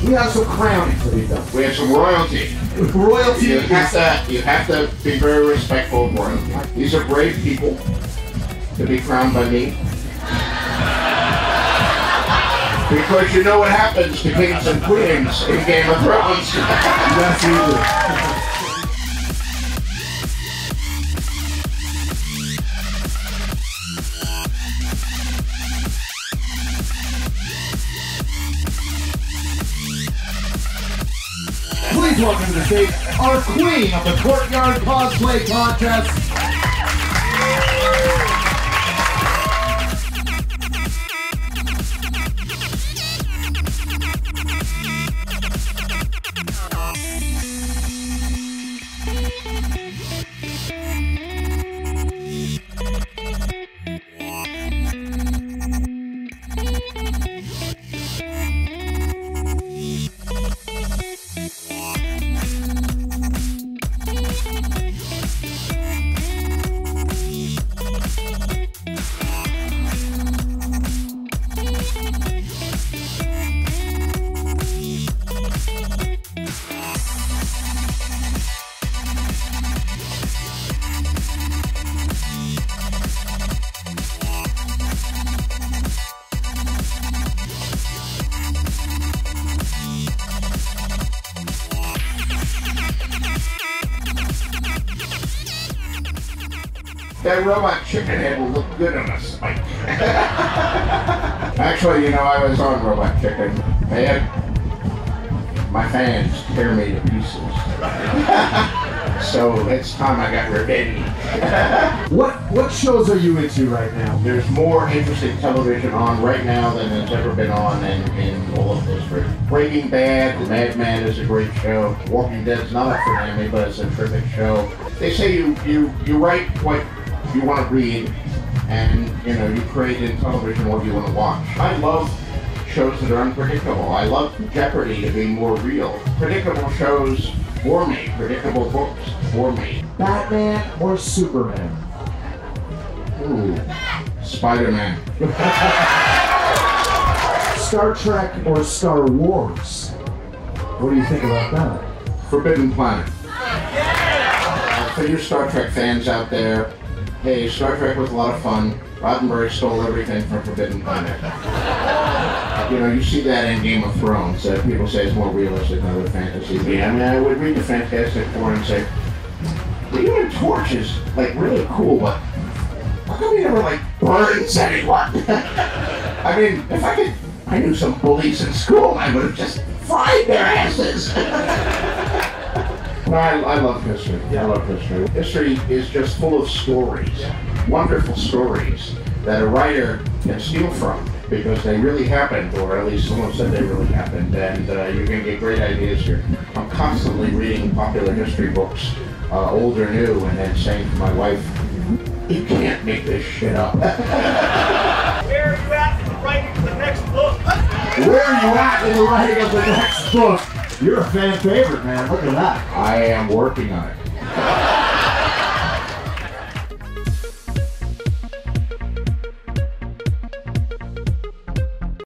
We have some crowning to be done. We have some royalty. Royalty. You have to be very respectful of royalty. These are brave people to be crowned by me. Because you know what happens to kings and queens in Game of Thrones. Yes, you do. Please welcome to the stage our queen of the Courtyard Cosplay Contest. That robot chicken head will look good on a spike. Actually, you know, I was on Robot Chicken. They had my fans tear me to pieces. So it's time I got revenge. What shows are you into right now? There's more interesting television on right now than has ever been on in all of history. Breaking Bad, The Madman is a great show. Walking Dead is not up for Emmy, but it's a terrific show. They say you write what you want to read, and you know, you create in television what you want to watch. I love shows that are unpredictable. I love Jeopardy to be more real. Predictable shows for me. Predictable books for me. Batman or Superman? Ooh, Spider-Man. Star Trek or Star Wars? What do you think about that? Forbidden Planet. For you Star Trek fans out there, hey, Star Trek was a lot of fun. Roddenberry stole everything from Forbidden Planet. You know, you see that in Game of Thrones. People say it's more realistic than other fantasy. Yeah, I mean, I would read the Fantastic Four and say, the Human Torch is, like, really cool, but how come he never, like, burns anyone? I mean, if I knew some bullies in school, I would have just fried their asses. No, I love history. I love history. History is just full of stories, wonderful stories that a writer can steal from because they really happened, or at least someone said they really happened, and you can get great ideas here. I'm constantly reading popular history books, old or new, and then saying to my wife, you can't make this shit up. Where are you at in the writing of the next book? Where are you at in the writing of the next book? You're a fan favorite, man. Look at that. I am working on it.